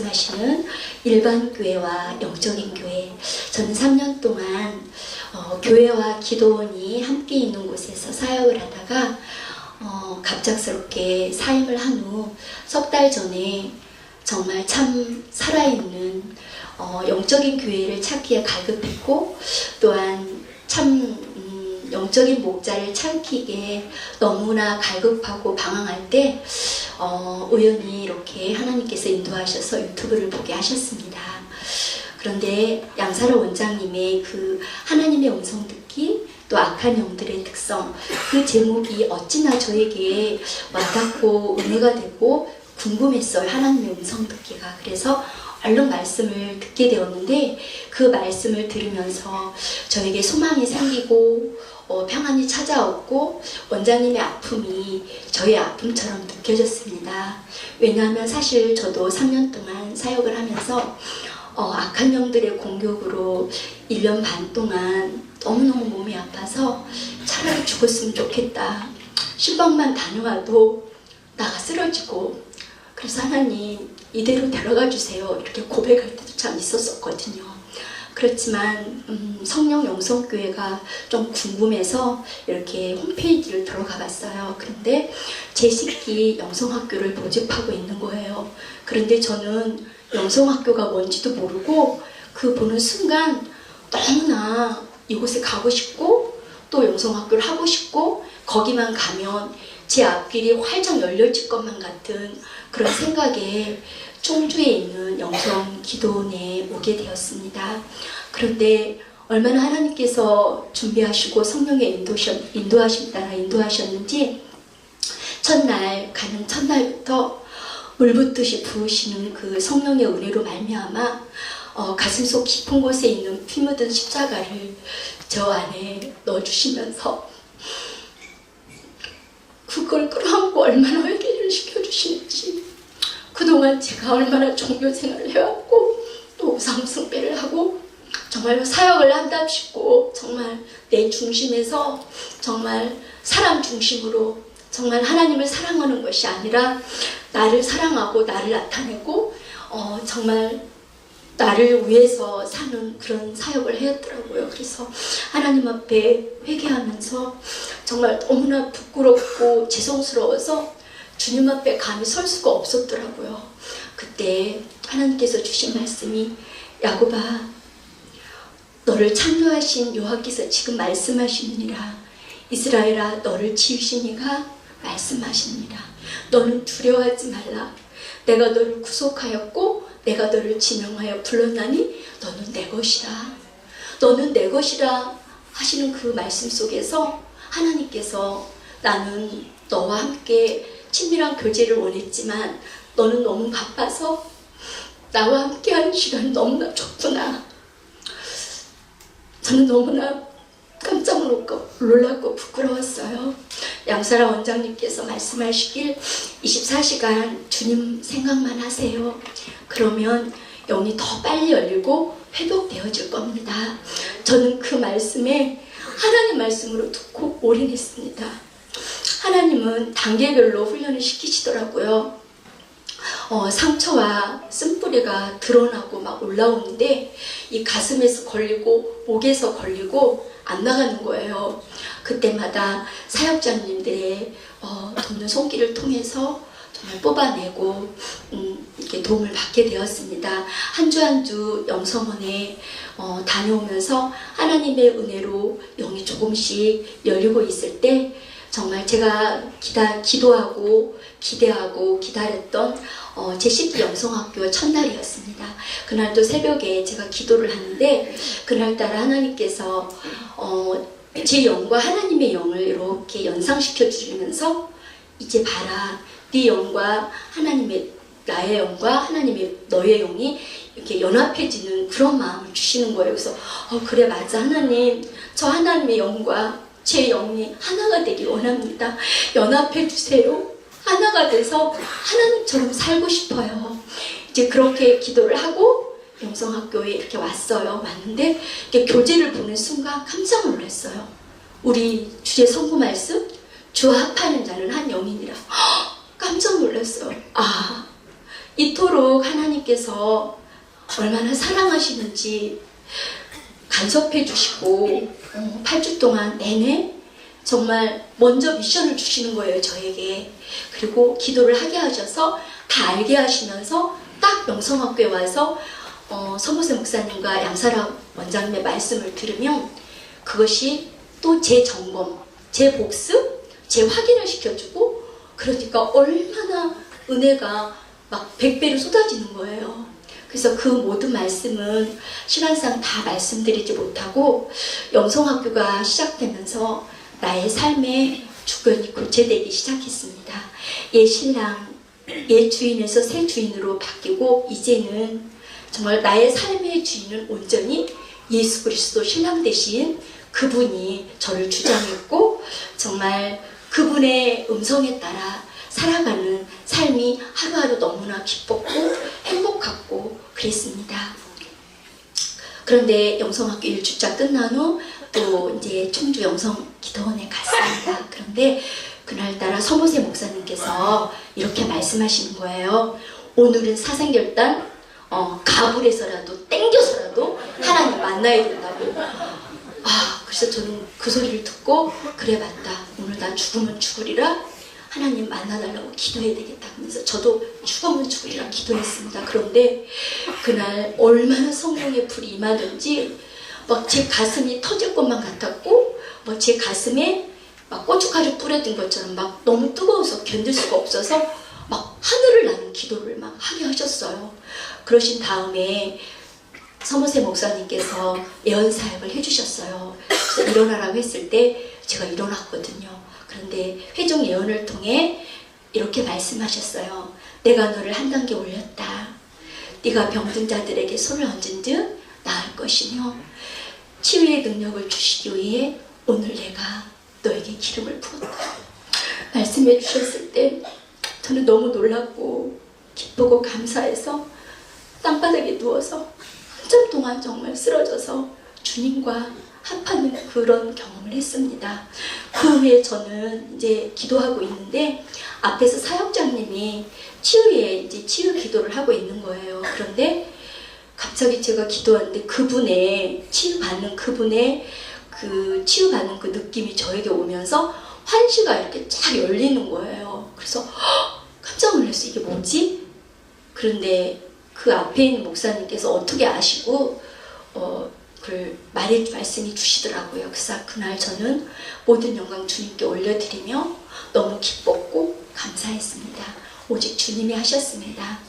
말씀하시는 일반 교회와 영적인 교회. 저는 3년 동안 교회와 기도원이 함께 있는 곳에서 사역을 하다가 갑작스럽게 사임을 한 후 석 달 전에 정말 참 살아있는 영적인 교회를 찾기에 갈급했고, 또한 참 영적인 목자를 찾기에 너무나 갈급하고 방황할 때 우연히 이렇게 하나님께서 인도하셔서 유튜브를 보게 하셨습니다. 그런데 양사로 원장님의 그 하나님의 음성 듣기, 또 악한 영들의 특성, 그 제목이 어찌나 저에게 와닿고 은혜가 되고 궁금했어요. 하나님의 음성 듣기가. 그래서 얼른 말씀을 듣게 되었는데, 그 말씀을 들으면서 저에게 소망이 생기고 평안이 찾아왔고, 원장님의 아픔이 저의 아픔처럼 느껴졌습니다. 왜냐하면 사실 저도 3년 동안 사역을 하면서 악한 영들의 공격으로 1년 반 동안 너무너무 몸이 아파서 차라리 죽었으면 좋겠다. 신방만 다녀와도 나가 쓰러지고, 그래서 하나님 이대로 데려가 주세요, 이렇게 고백할 때도 참 있었었거든요. 그렇지만 성령 영성교회가 좀 궁금해서 이렇게 홈페이지를 들어가 봤어요. 그런데 제10기 영성학교를 모집하고 있는 거예요. 그런데 저는 영성학교가 뭔지도 모르고 그 보는 순간 너무나 이곳에 가고 싶고, 또 영성학교를 하고 싶고, 거기만 가면 제 앞길이 활짝 열려질 것만 같은 그런 생각에 청주에 있는 영성 기도원에 오게 되었습니다. 그런데 얼마나 하나님께서 준비하시고 성령의 인도하심 따라 인도하셨는지, 가는 첫날부터 물붓듯이 부으시는 그 성령의 은혜로 말미암아 가슴속 깊은 곳에 있는 피 묻은 십자가를 저 안에 넣어주시면서 그걸 끌어안고 얼마나 회개를 시켜주시는지, 그동안 제가 얼마나 종교 생활을 해왔고 또 우상숭배를 하고 정말로 사역을 한답시고 정말 내 중심에서 정말 사람 중심으로 정말 하나님을 사랑하는 것이 아니라 나를 사랑하고 나를 나타내고 정말 나를 위해서 사는 그런 사역을 하였더라고요. 그래서 하나님 앞에 회개하면서 정말 너무나 부끄럽고 죄송스러워서 주님 앞에 감히 설 수가 없었더라고요. 그때 하나님께서 주신 말씀이, 야곱아, 너를 창조하신 여호와께서 지금 말씀하시느니라. 이스라엘아, 너를 지으신 이가 말씀하시느니라. 너는 두려워하지 말라. 내가 너를 구속하였고 내가 너를 지명하여 불렀나니 너는 내 것이라. 너는 내 것이라 하시는 그 말씀 속에서 하나님께서, 나는 너와 함께 친밀한 교제를 원했지만 너는 너무 바빠서 나와 함께하는 시간이 너무나 좁구나. 저는 너무나 깜짝 놀랐고 부끄러웠어요. 양사라 원장님께서 말씀하시길 24시간 주님 생각만 하세요. 그러면 영이 더 빨리 열리고 회복되어질 겁니다. 저는 그 말씀에 하나님 말씀으로 듣고 올인했습니다. 하나님은 단계별로 훈련을 시키시더라고요. 상처와 쓴뿌리가 드러나고 막 올라오는데 이 가슴에서 걸리고 목에서 걸리고 안 나가는 거예요. 그때마다 사역자님들의 돕는 손길을 통해서 정말 뽑아내고 이렇게 도움을 받게 되었습니다. 한 주 한 주 영성원에 다녀오면서 하나님의 은혜로 영이 조금씩 열리고 있을 때, 정말 제가 기도하고 기대하고 기다렸던 제10기 영성학교 첫날이었습니다. 그날도 새벽에 제가 기도를 하는데, 그날따라 하나님께서 제 영과 하나님의 영을 이렇게 연상시켜 주시면서, 이제 봐라, 네 영과 나의 영과 하나님의 너의 영이 이렇게 연합해지는 그런 마음을 주시는 거예요. 그래서 그래, 맞아, 하나님, 저 하나님의 영과 제 영이 하나가 되길 원합니다. 연합해 주세요. 하나가 돼서 하나님처럼 살고 싶어요. 이제 그렇게 기도를 하고 영성학교에 이렇게 왔는데 이렇게 교재를 보는 순간 깜짝 놀랐어요. 우리 주제 선구 말씀, 주와 합하는 자는 한 영이니라. 깜짝 놀랐어요. 이토록 하나님께서 얼마나 사랑하시는지 간섭해 주시고 8주 동안 내내 정말 먼저 미션을 주시는 거예요, 저에게. 그리고 기도를 하게 하셔서 다 알게 하시면서 딱 영성학교에 와서 서모세 목사님과 양사라 원장님의 말씀을 들으면 그것이 또 제 점검, 제 복습, 제 확인을 시켜주고, 그러니까 얼마나 은혜가 막 100배로 쏟아지는 거예요. 그래서 그 모든 말씀은 시간상 다 말씀드리지 못하고 영성학교가 시작되면서 나의 삶의 주권이 교체되기 시작했습니다. 옛 신랑, 옛 주인에서 새 주인으로 바뀌고 이제는 정말 나의 삶의 주인은 온전히 예수 그리스도 신랑 되신 그분이 저를 주장했고, 정말 그분의 음성에 따라 살아가는 삶이 하루하루 너무나 기뻤고 행복했고 그랬습니다. 그런데 영성학교 1주차 끝난 후 또 이제 충주 영성기도원에 갔습니다. 그런데 그날따라 서모세 목사님께서 이렇게 말씀하시는 거예요. 오늘은 사상결단 가불에서라도 땡겨서라도 하나님 만나야 된다고. 그래서 저는 그 소리를 듣고 그래 맞다. 오늘 나 죽으면 죽으리라. 하나님 만나달라고 기도해야 되겠다. 그래서 저도 죽으면 죽으리라 기도했습니다. 그런데 그날 얼마나 성령의 불이 임하는지 막 제 가슴이 터질 것만 같았고, 막 제 가슴에 막 고춧가루 뿌려진 것처럼 막 너무 뜨거워서 견딜 수가 없어서 막 하늘을 나는 기도를 막 하게 하셨어요. 그러신 다음에 서모세 목사님께서 예언 사역을 해주셨어요. 그래서 일어나라고 했을 때 제가 일어났거든요. 그런데 회중 예언을 통해 이렇게 말씀하셨어요. 내가 너를 한 단계 올렸다. 네가 병든 자들에게 손을 얹은 듯 나을 것이며 치유의 능력을 주시기 위해 오늘 내가 너에게 기름을 부었다. 말씀해 주셨을 때 저는 너무 놀랐고 기쁘고 감사해서 땅바닥에 누워서 한참 동안 정말 쓰러져서 주님과 합하는 그런 경험을 했습니다. 그 후에 저는 이제 기도하고 있는데 앞에서 사역장님이 이제 치유 기도를 하고 있는 거예요. 그런데 갑자기 제가 기도하는데 치유받는 그분의 그 치유받는 그 느낌이 저에게 오면서 환시가 이렇게 쫙 열리는 거예요. 그래서 깜짝 놀랐어요. 이게 뭐지? 그런데 그 앞에 있는 목사님께서 어떻게 아시고 그걸 말씀해 주시더라고요. 그래서 그날 저는 모든 영광 주님께 올려드리며 너무 기뻤고 감사했습니다. 오직 주님이 하셨습니다.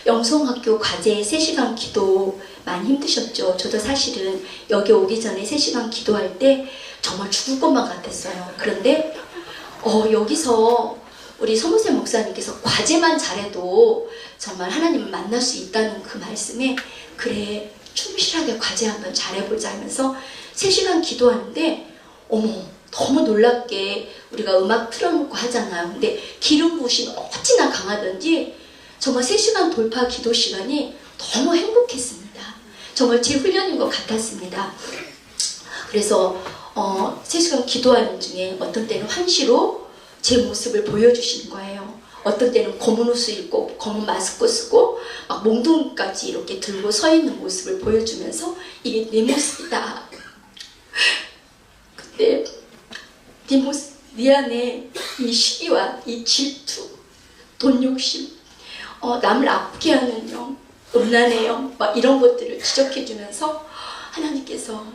영성학교 과제 3시간 기도 많이 힘드셨죠? 저도 사실은 여기 오기 전에 3시간 기도할 때 정말 죽을 것만 같았어요. 그런데 여기서 우리 서모세 목사님께서 과제만 잘해도 정말 하나님을 만날 수 있다는 그 말씀에 그래 충실하게 과제 한번 잘해보자 하면서 3시간 기도하는데 너무 놀랍게 우리가 음악 틀어놓고 하잖아요. 근데 기름 부으심이 어찌나 강하던지 정말 3시간 돌파 기도 시간이 너무 행복했습니다. 정말 제 훈련인 것 같았습니다. 그래서 3시간 기도하는 중에 어떤 때는 환시로 제 모습을 보여주시는 거예요. 어떤 때는 검은 옷을 입고 검은 마스크 쓰고 막 몽둥이까지 이렇게 들고 서 있는 모습을 보여주면서 이게 내 모습이다. 근데 네 안에 이 시기와 이 질투, 돈 욕심, 남을 아프게 하는 영, 음란의 영, 막 이런 것들을 지적해주면서 하나님께서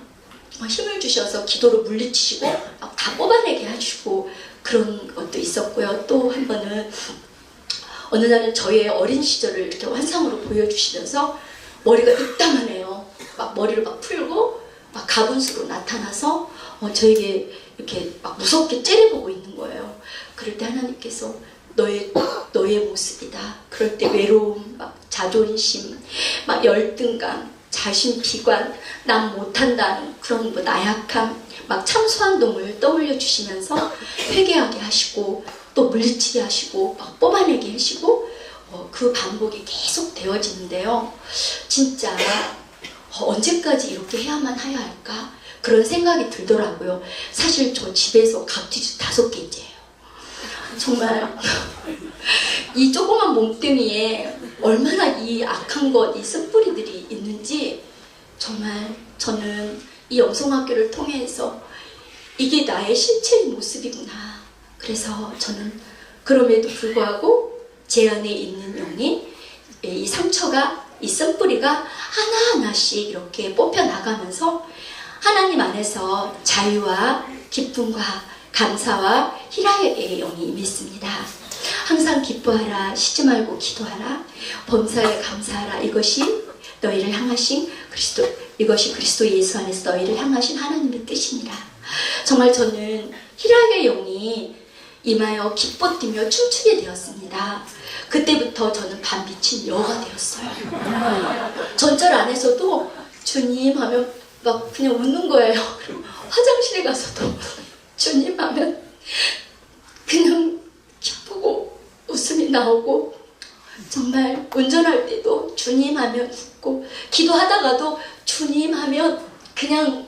힘을 주셔서 기도로 물리치시고 막 다 뽑아내게 하시고 그런 것도 있었고요. 또 한 번은 어느 날은 저의 어린 시절을 이렇게 환상으로 보여주시면서 머리가 이따만해요. 막 머리를 막 풀고 막 가분수로 나타나서 저에게 이렇게 막 무섭게 째려보고 있는 거예요. 그럴 때 하나님께서 너의 모습이다. 그럴 때 외로움, 막 자존심, 막 열등감, 자신 비관, 난 못한다는 그런 나약함, 막 참소한 동을 떠올려 주시면서 회개하게 하시고 또 물리치게 하시고 막 뽑아내게 하시고 그 반복이 계속 되어지는데요. 진짜 언제까지 이렇게 해야만 해야 할까? 그런 생각이 들더라고요. 사실 저 집에서 각지주 5개째예요. 정말 이 조그만 몸뚱이에 얼마나 이 악한 것, 이 쓴뿌리들이 있는지 정말 저는 이 영성학교를 통해서 이게 나의 실체의 모습이구나. 그래서 저는 그럼에도 불구하고 제 안에 있는 영이 이 상처가, 이 쓴뿌리가 하나하나씩 이렇게 뽑혀 나가면서 하나님 안에서 자유와 기쁨과 감사와 희락의 영이 임했습니다. 항상 기뻐하라, 쉬지 말고 기도하라, 범사에 감사하라. 이것이 너희를 향하신 그리스도, 이것이 그리스도 예수 안에서 너희를 향하신 하나님의 뜻이니라. 정말 저는 희락의 영이 임하여 기뻐 뛰며 춤추게 되었습니다. 그때부터 저는 반미친 여가 되었어요. 전절 안에서도 주님 하면 막 그냥 웃는 거예요. 화장실에 가서도 주님 하면 그냥 기쁘고 웃음이 나오고, 정말 운전할 때도 주님 하면 웃고, 기도하다가도 주님 하면 그냥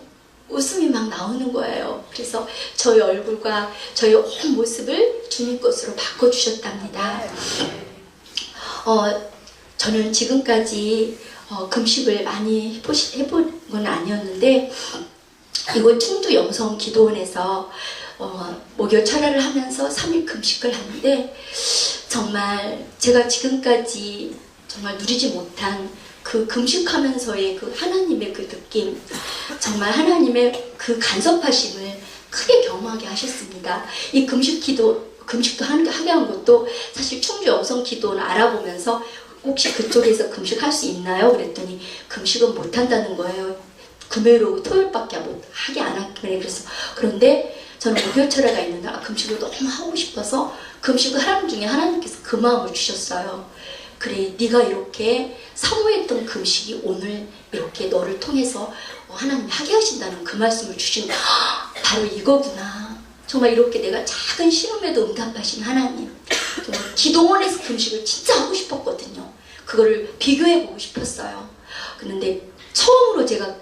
웃음이 막 나오는 거예요. 그래서 저희 얼굴과 저희 온 모습을 주님 것으로 바꿔주셨답니다. 저는 지금까지 금식을 많이 해본 건 아니었는데, 이곳 충주 영성 기도원에서 목요 철야를 하면서 3일 금식을 하는데, 정말 제가 지금까지 정말 누리지 못한 그 금식하면서의 그 하나님의 그 느낌, 정말 하나님의 그 간섭하심을 크게 경험하게 하셨습니다. 이 금식도 하게 한 것도 사실 충주 영성 기도를 알아보면서 혹시 그쪽에서 금식할 수 있나요? 그랬더니 금식은 못한다는 거예요. 금요일, 토요일밖에 하게 안 하길래. 그래서 그런데 저는 목요철야가 있는데 금식을 너무 하고 싶어서 금식을 하는 중에 하나님께서 그 마음을 주셨어요. 그래, 네가 이렇게 사모했던 금식이 오늘 이렇게 너를 통해서 하나님이 하게 하신다는 그 말씀을 주신, 바로 이거구나. 정말 이렇게 내가 작은 신음에도 응답하신 하나님. 정말 기도원에서 금식을 진짜 하고 싶었거든요. 그거를 비교해보고 싶었어요. 그런데 처음으로 제가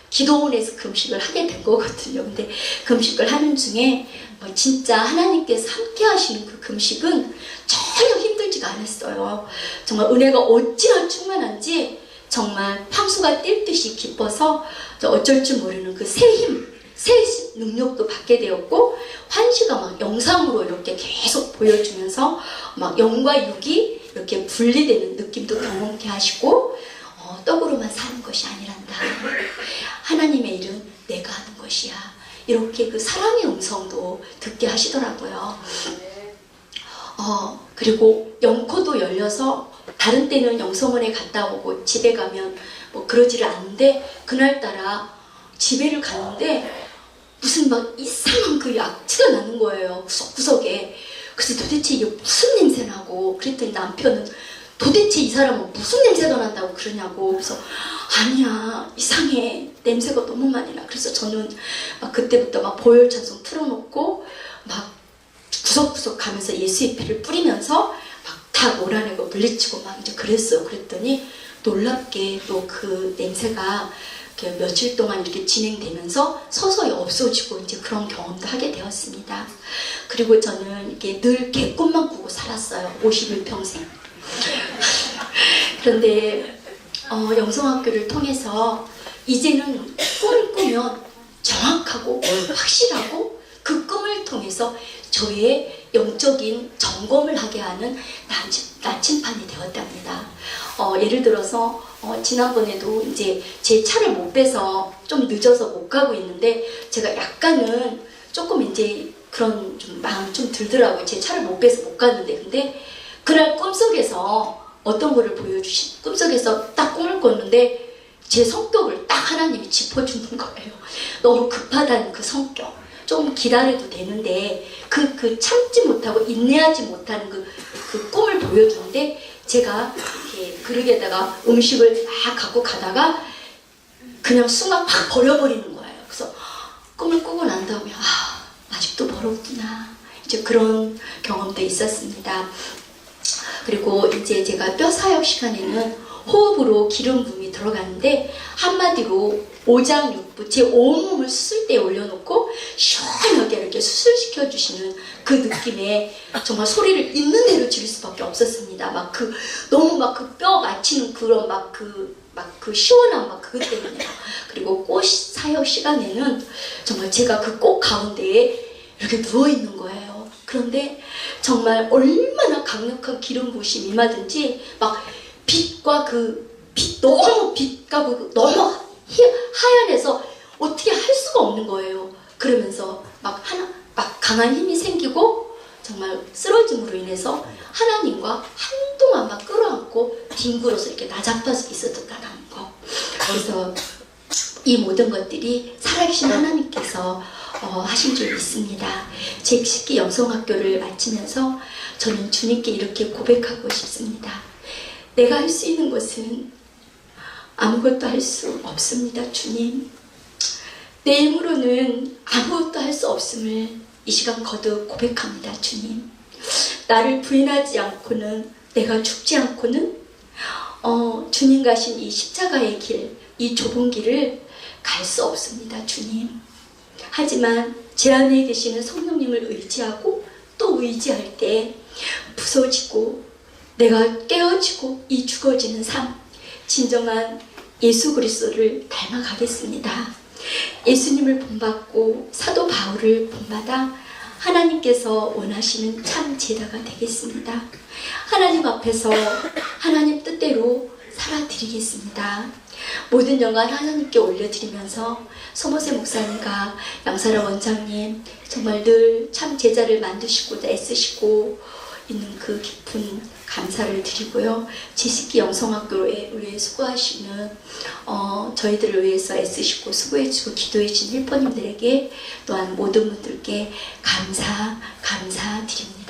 기도원에서 금식을 하게 된 거거든요. 근데 금식을 하는 중에 진짜 하나님께서 함께 하시는 그 금식은 전혀 힘들지가 않았어요. 정말 은혜가 어찌나 충만한지 정말 황소가 뛸 듯이 기뻐서 어쩔 줄 모르는 그 새 힘, 새 능력도 받게 되었고, 환시가 막 영상으로 이렇게 계속 보여주면서 막 영과 육이 이렇게 분리되는 느낌도 경험케 하시고, 떡으로만 사는 것이 아니란다. 하나님의 일은 내가 하는 것이야. 이렇게 그 사랑의 음성도 듣게 하시더라고요. 그리고 영코도 열려서 다른 때는 영성원에 갔다 오고 집에 가면 뭐 그러지를 않는데, 그날따라 집에를 갔는데 무슨 막 이상한 그 약취가 나는 거예요. 구석구석에. 그래서 도대체 이게 무슨 냄새 나고, 그랬더니 남편은 도대체 이 사람은 무슨 냄새가 난다고 그러냐고. 그래서 아니야, 이상해, 냄새가 너무 많이 나. 그래서 저는 막 그때부터 막 보혈 찬송 틀어놓고 막 구석구석 가면서 예수의 피를 뿌리면서 막 다 몰아내고 물리치고 막 이제 그랬어요. 그랬더니 놀랍게 또 그 냄새가 며칠 동안 이렇게 진행되면서 서서히 없어지고 이제 그런 경험도 하게 되었습니다. 그리고 저는 이게 늘 개꿈만 꾸고 살았어요. 51평생. 그런데 영성학교를 통해서 이제는 꿈을 꾸면 정확하고 확실하고 그 꿈을 통해서 저의 영적인 점검을 하게 하는 나침판이 되었답니다. 예를 들어서 지난번에도 이제 제 차를 못 빼서 좀 늦어서 못 가고 있는데, 제가 약간은 조금 이제 그런 좀 마음 좀 들더라고요. 제 차를 못 빼서 못 갔는데, 근데 그날 꿈속에서 어떤 거를 꿈속에서 딱 꿈을 꿨는데 제 성격을 딱 하나님이 짚어주는 거예요. 너무 급하다는 그 성격. 좀 기다려도 되는데 그 참지 못하고 인내하지 못하는 그 꿈을 보여주는데, 제가 이렇게 그릇에다가 음식을 막 갖고 가다가 그냥 순간 팍 버려버리는 거예요. 그래서 꿈을 꾸고 난 다음에 아직도 버렸구나. 이제 그런 경험도 있었습니다. 그리고 이제 제가 뼈 사역 시간에는 호흡으로 기름 부음이 들어가는데, 한마디로 오장육부 제 온몸을 수술대에 올려놓고 시원하게 이렇게 수술시켜 주시는 그 느낌에 정말 소리를 있는 대로 지를 수밖에 없었습니다. 막 너무 막 뼈 맞히는 그런 그 시원한 그것 때문에. 그리고 꽃 사역 시간에는 정말 제가 그 꽃 가운데에 이렇게 누워 있는 거예요. 그런데 정말 얼마나 강력한 기름 부으심이 임하든지 막 빛과 빛 너무 빛과 너무 하얀해서 어떻게 할 수가 없는 거예요. 그러면서 막 강한 힘이 생기고 정말 쓰러짐으로 인해서 하나님과 한동안 막 끌어안고 뒹굴어서 이렇게 나잡아서 있었다는 거. 그래서 이 모든 것들이 살아계신 하나님께서 하신 줄 믿습니다. 제 식기 영성학교를 마치면서 저는 주님께 이렇게 고백하고 싶습니다. 내가 할 수 있는 것은 아무것도 할 수 없습니다. 주님, 내 힘으로는 아무것도 할 수 없음을 이 시간 거듭 고백합니다. 주님, 나를 부인하지 않고는, 내가 죽지 않고는 주님 가신 이 십자가의 길, 이 좁은 길을 갈 수 없습니다. 주님, 하지만 제 안에 계시는 성령님을 의지하고 또 의지할 때 부서지고 내가 깨어지고 이 죽어지는 삶, 진정한 예수 그리스도를 닮아가겠습니다. 예수님을 본받고 사도 바울을 본받아 하나님께서 원하시는 참 제자가 되겠습니다. 하나님 앞에서 하나님 뜻대로 살아드리겠습니다. 모든 영광 하나님께 올려드리면서 소모세 목사님과 양사라 원장님 정말 늘 참 제자를 만드시고 애쓰시고 있는 그 깊은 감사를 드리고요. 지식기 영성학교에 위해 수고하시는 저희들을 위해서 애쓰시고 수고해주고 기도해주신 힐퍼님들에게 또한 모든 분들께 감사드립니다.